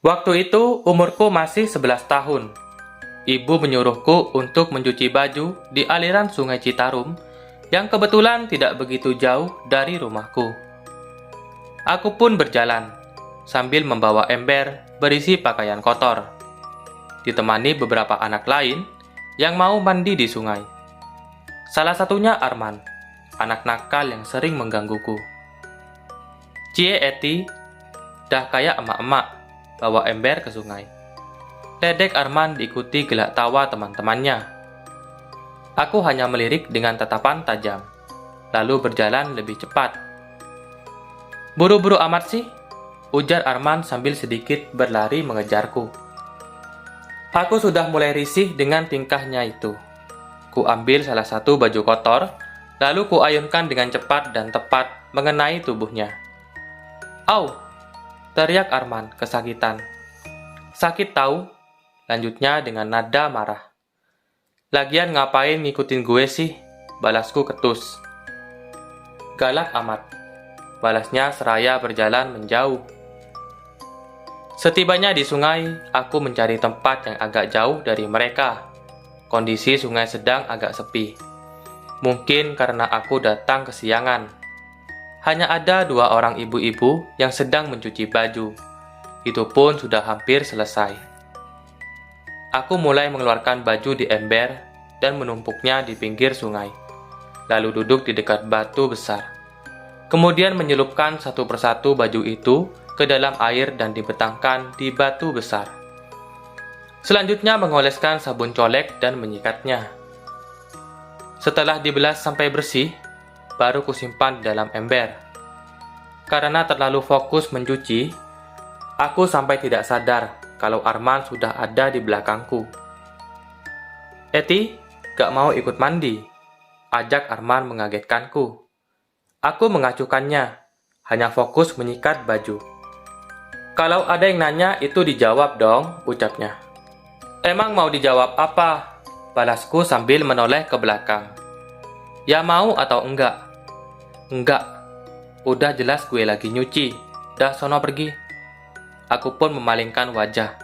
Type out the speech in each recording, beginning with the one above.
Waktu itu umurku masih 11 tahun. Ibu menyuruhku untuk mencuci baju di aliran Sungai Citarum yang kebetulan tidak begitu jauh dari rumahku. Aku pun berjalan sambil membawa ember berisi pakaian kotor, ditemani beberapa anak lain yang mau mandi di sungai. Salah satunya Arman, anak nakal yang sering menggangguku. Cie Eti, dah kayak emak-emak, bawa ember ke sungai. Ledek Arman diikuti gelak tawa teman-temannya. Aku hanya melirik dengan tatapan tajam, lalu berjalan lebih cepat. Buru-buru amat sih, ujar Arman sambil sedikit berlari mengejarku. Aku sudah mulai risih dengan tingkahnya itu. Ku ambil salah satu baju kotor, lalu ku ayunkan dengan cepat dan tepat mengenai tubuhnya. Au! Teriak Arman kesakitan. Sakit tahu? Lanjutnya dengan nada marah. Lagian ngapain ngikutin gue sih? Balasku ketus. Galak amat. Balasnya seraya berjalan menjauh. Setibanya di sungai, aku mencari tempat yang agak jauh dari mereka. Kondisi sungai sedang agak sepi. Mungkin karena aku datang kesiangan. Hanya ada 2 orang ibu-ibu yang sedang mencuci baju. Itu pun sudah hampir selesai. Aku mulai mengeluarkan baju di ember dan menumpuknya di pinggir sungai. Lalu duduk di dekat batu besar. Kemudian menyelupkan satu persatu baju itu ke dalam air dan dibentangkan di batu besar. Selanjutnya mengoleskan sabun colek dan menyikatnya. Setelah dibelas sampai bersih, baru kusimpan di dalam ember. Karena terlalu fokus mencuci, aku sampai tidak sadar kalau Arman sudah ada di belakangku. Eti, gak mau ikut mandi? Ajak Arman mengagetkanku. Aku mengacuhkannya, hanya fokus menyikat baju. Kalau ada yang nanya itu dijawab dong, ucapnya. Emang mau dijawab apa? Balasku sambil menoleh ke belakang. Ya mau atau enggak? Enggak. Udah jelas gue lagi nyuci. Dah sono pergi. Aku pun memalingkan wajah.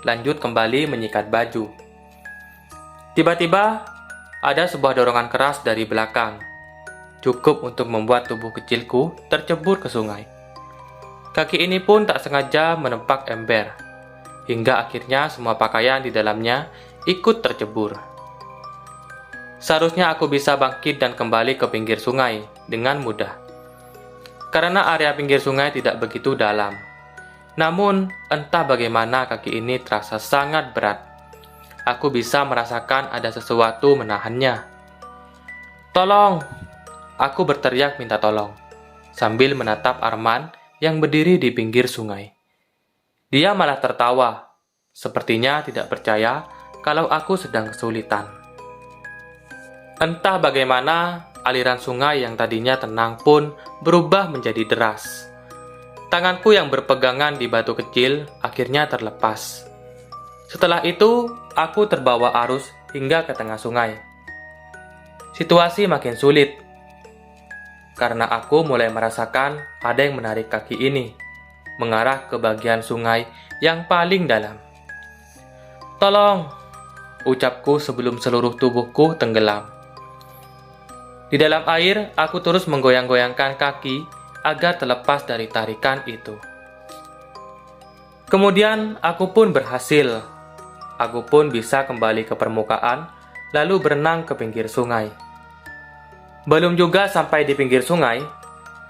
Lanjut kembali menyikat baju. Tiba-tiba ada sebuah dorongan keras dari belakang. Cukup untuk membuat tubuh kecilku tercebur ke sungai. Kaki ini pun tak sengaja menempak ember. Hingga akhirnya semua pakaian di dalamnya ikut tercebur. Seharusnya aku bisa bangkit dan kembali ke pinggir sungai dengan mudah. Karena area pinggir sungai tidak begitu dalam. Namun, entah bagaimana kaki ini terasa sangat berat. Aku bisa merasakan ada sesuatu menahannya. Tolong! Aku berteriak minta tolong, sambil menatap Arman yang berdiri di pinggir sungai. Dia malah tertawa, sepertinya tidak percaya kalau aku sedang kesulitan. Entah bagaimana, aliran sungai yang tadinya tenang pun berubah menjadi deras. Tanganku yang berpegangan di batu kecil akhirnya terlepas. Setelah itu, aku terbawa arus hingga ke tengah sungai. Situasi makin sulit, karena aku mulai merasakan ada yang menarik kaki ini, mengarah ke bagian sungai yang paling dalam. Tolong, ucapku sebelum seluruh tubuhku tenggelam. Di dalam air, aku terus menggoyang-goyangkan kaki agar terlepas dari tarikan itu. Kemudian aku pun berhasil. Aku pun bisa kembali ke permukaan, lalu berenang ke pinggir sungai. Belum juga sampai di pinggir sungai,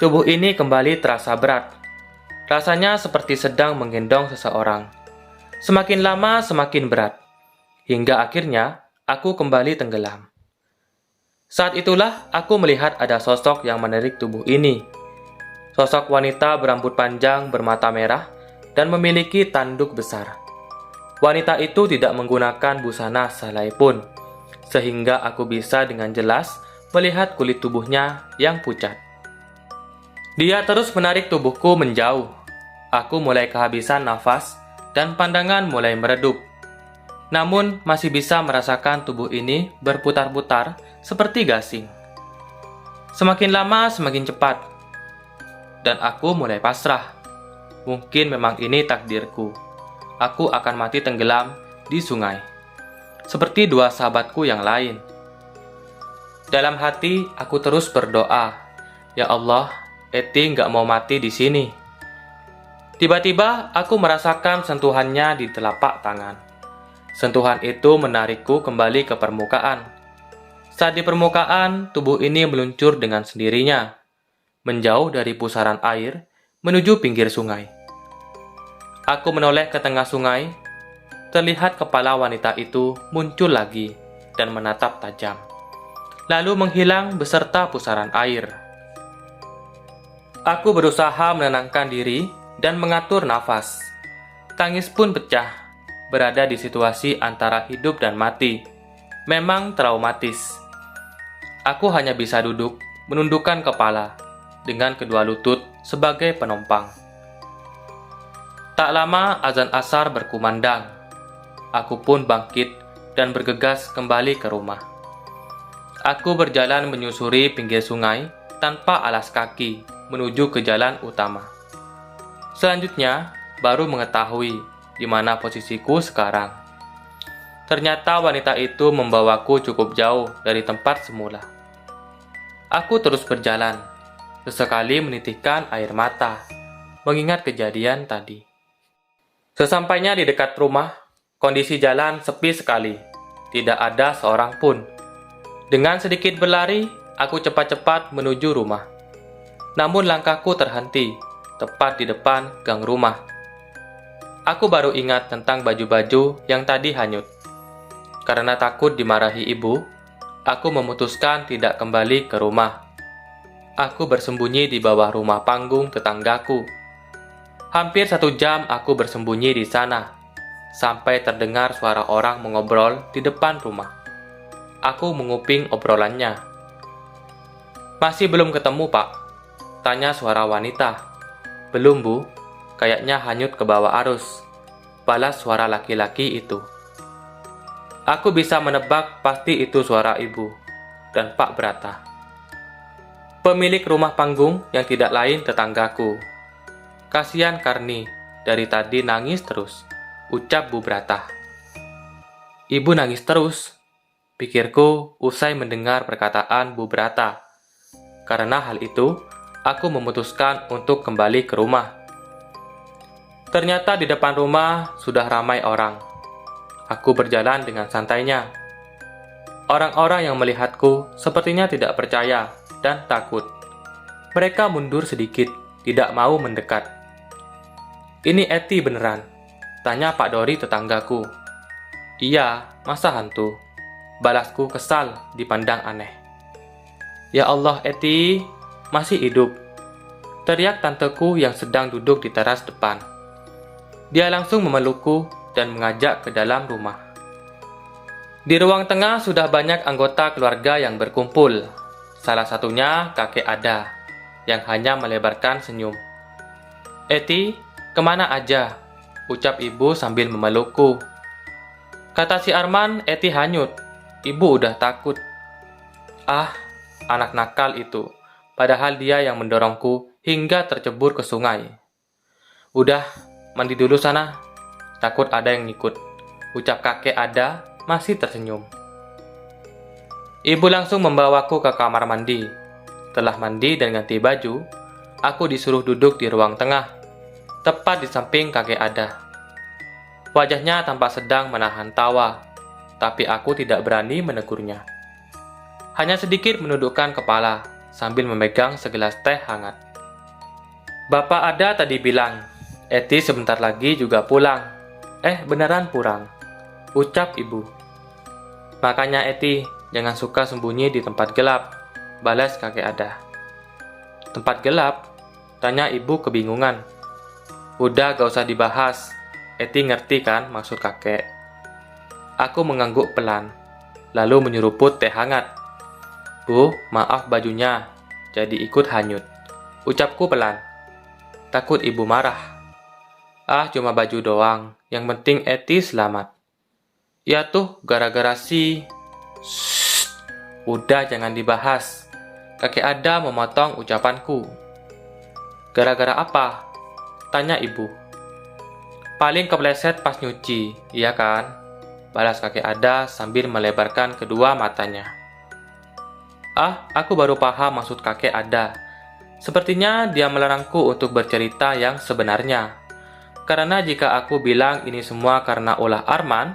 tubuh ini kembali terasa berat. Rasanya seperti sedang menggendong seseorang. Semakin lama semakin berat, hingga akhirnya aku kembali tenggelam. Saat itulah aku melihat ada sosok yang menarik tubuh ini. Sosok wanita berambut panjang bermata merah dan memiliki tanduk besar. Wanita itu tidak menggunakan busana sehelai pun, sehingga aku bisa dengan jelas melihat kulit tubuhnya yang pucat. Dia terus menarik tubuhku menjauh. Aku mulai kehabisan nafas dan pandangan mulai meredup. Namun masih bisa merasakan tubuh ini berputar-putar seperti gasing. Semakin lama semakin cepat. Dan aku mulai pasrah. Mungkin memang ini takdirku. aku akan mati tenggelam di sungai, seperti dua sahabatku yang lain. Dalam hati, aku terus berdoa, "Ya Allah, Eti nggak mau mati di sini." Tiba-tiba, aku merasakan sentuhannya di telapak tangan. Sentuhan itu menarikku kembali ke permukaan. Saat di permukaan, tubuh ini meluncur dengan sendirinya, menjauh dari pusaran air, menuju pinggir sungai. Aku menoleh ke tengah sungai, terlihat kepala wanita itu muncul lagi dan menatap tajam, lalu menghilang beserta pusaran air. Aku berusaha menenangkan diri dan mengatur nafas. Tangis pun pecah, berada di situasi antara hidup dan mati. Memang traumatis. Aku hanya bisa duduk, menundukkan kepala, dengan kedua lutut sebagai penopang. Tak lama azan asar berkumandang. Aku pun bangkit dan bergegas kembali ke rumah. Aku berjalan menyusuri pinggir sungai tanpa alas kaki menuju ke jalan utama. Selanjutnya, baru mengetahui di mana posisiku sekarang. Ternyata wanita itu membawaku cukup jauh dari tempat semula. Aku terus berjalan, sesekali menitikkan air mata, mengingat kejadian tadi. Sesampainya di dekat rumah, kondisi jalan sepi sekali, tidak ada seorang pun. Dengan sedikit berlari, aku cepat-cepat menuju rumah. Namun langkahku terhenti, tepat di depan gang rumah. Aku baru ingat tentang baju-baju yang tadi hanyut. Karena takut dimarahi ibu, aku memutuskan tidak kembali ke rumah. Aku bersembunyi di bawah rumah panggung tetanggaku. Hampir 1 jam aku bersembunyi di sana, sampai terdengar suara orang mengobrol di depan rumah. Aku menguping obrolannya. "Masih belum ketemu, Pak?" tanya suara wanita. "Belum, Bu. Kayaknya hanyut ke bawah arus," balas suara laki-laki itu. Aku bisa menebak pasti itu suara ibu dan Pak Brata, pemilik rumah panggung yang tidak lain tetanggaku. "Kasihan Karni, dari tadi nangis terus," ucap Bu Brata. "Ibu nangis terus," pikirku usai mendengar perkataan Bu Brata. Karena hal itu, aku memutuskan untuk kembali ke rumah. Ternyata di depan rumah sudah ramai orang. Aku berjalan dengan santainya. Orang-orang yang melihatku sepertinya tidak percaya dan takut. Mereka mundur sedikit, tidak mau mendekat. "Ini Eti beneran?" tanya Pak Dori tetanggaku. "Iya, masa hantu?" balasku kesal dipandang aneh. "Ya Allah, Eti masih hidup," teriak tanteku yang sedang duduk di teras depan. Dia langsung memelukku dan mengajak ke dalam rumah. Di ruang tengah sudah banyak anggota keluarga yang berkumpul. Salah satunya kakek Ada, yang hanya melebarkan senyum. "Eti, kemana aja?" ucap ibu sambil memelukku. Kata si Arman, Eti hanyut. Ibu udah takut. Ah, anak nakal itu. Padahal dia yang mendorongku hingga tercebur ke sungai. "Udah, mandi dulu sana. Takut ada yang ngikut," ucap kakek Ada masih tersenyum. Ibu langsung membawaku ke kamar mandi. Setelah mandi dan ganti baju, aku disuruh duduk di ruang tengah, tepat di samping kakek Ada. Wajahnya tampak sedang menahan tawa, tapi aku tidak berani menegurnya. Hanya sedikit menundukkan kepala sambil memegang segelas teh hangat. "Bapak Ada tadi bilang, Eti sebentar lagi juga pulang." Beneran pulang," ucap ibu. "Makanya Eti, jangan suka sembunyi di tempat gelap," balas kakek Ada. "Tempat gelap?" tanya ibu kebingungan. "Udah gak usah dibahas, Eti ngerti kan maksud kakek." Aku mengangguk pelan, lalu menyeruput teh hangat. "Bu, maaf bajunya, jadi ikut hanyut," ucapku pelan. Takut ibu marah. "Ah, cuma baju doang. Yang penting Eti selamat." "Ya tuh, gara-gara si..." "Shh, udah jangan dibahas." Kakek Ada memotong ucapanku. "Gara-gara apa?" tanya ibu. Paling kepleset pas nyuci, iya kan? Balas kakek Ada sambil melebarkan kedua matanya. Ah, aku baru paham maksud kakek Ada. Sepertinya dia melarangku untuk bercerita yang sebenarnya. Karena jika aku bilang ini semua karena ulah Arman,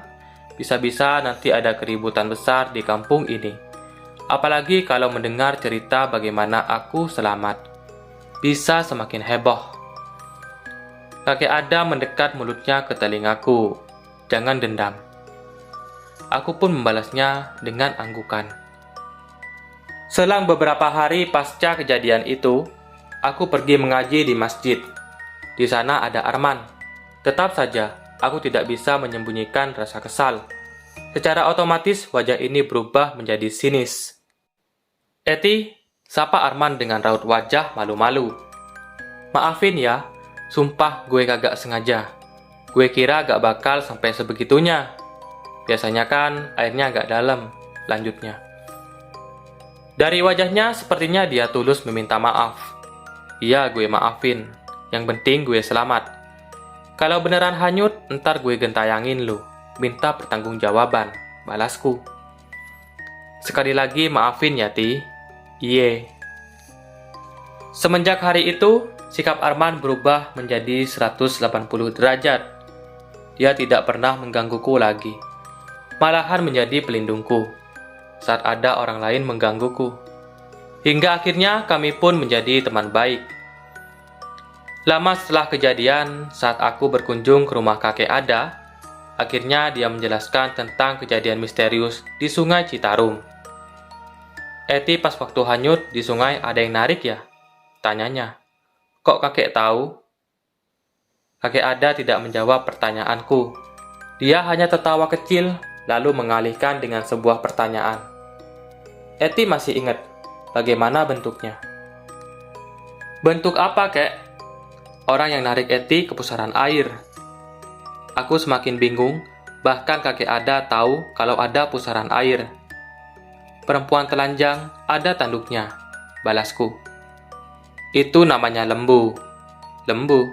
bisa-bisa nanti ada keributan besar di kampung ini. Apalagi kalau mendengar cerita bagaimana aku selamat. Bisa semakin heboh. Kakek Ada mendekat mulutnya ke telingaku. Jangan dendam. Aku pun membalasnya dengan anggukan. Selang beberapa hari pasca kejadian itu, aku pergi mengaji di masjid. Di sana ada Arman. Tetap saja, aku tidak bisa menyembunyikan rasa kesal. Secara otomatis wajah ini berubah menjadi sinis. Eti, sapa Arman dengan raut wajah malu-malu. Maafin ya, sumpah gue kagak sengaja. Gue kira gak bakal sampai sebegitunya. Biasanya kan airnya agak dalam, lanjutnya. Dari wajahnya sepertinya dia tulus meminta maaf. Iya, gue maafin. Yang penting gue selamat. Kalau beneran hanyut, ntar gue gentayangin lu. Minta pertanggungjawaban, balasku. Sekali lagi maafin ya, Ti. Iye. Semenjak hari itu, sikap Arman berubah menjadi 180 derajat. Dia tidak pernah menggangguku lagi. Malahan menjadi pelindungku saat ada orang lain menggangguku. Hingga akhirnya kami pun menjadi teman baik. Lama setelah kejadian, saat aku berkunjung ke rumah kakek Ada, akhirnya dia menjelaskan tentang kejadian misterius di Sungai Citarum. Eti, pas waktu hanyut di sungai ada yang narik ya? Tanyanya. Kok kakek tahu? Kakek Ada tidak menjawab pertanyaanku. Dia hanya tertawa kecil, lalu mengalihkan dengan sebuah pertanyaan. Eti masih ingat bagaimana bentuknya. Bentuk apa, kek? Orang yang narik Eti ke pusaran air. Aku semakin bingung, bahkan kakek Ada tahu kalau ada pusaran air. Perempuan telanjang, ada tanduknya, balasku. Itu namanya lembu. Lembu?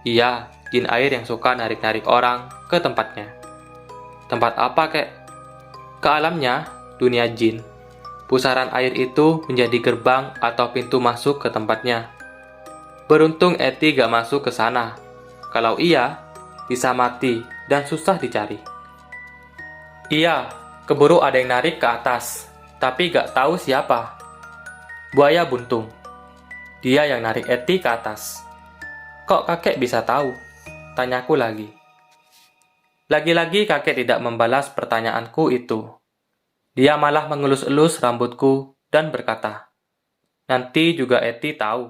Iya, jin air yang suka narik-narik orang ke tempatnya. Tempat apa, kek? Ke alamnya, dunia jin. Pusaran air itu menjadi gerbang atau pintu masuk ke tempatnya. Beruntung Eti gak masuk ke sana. Kalau iya, bisa mati dan susah dicari. Iya, keburu ada yang narik ke atas, tapi gak tahu siapa. Buaya buntung. Dia yang narik Eti ke atas. Kok kakek bisa tahu? Tanyaku lagi. Lagi-lagi kakek tidak membalas pertanyaanku itu. Dia malah mengelus-elus rambutku dan berkata, nanti juga Eti tahu.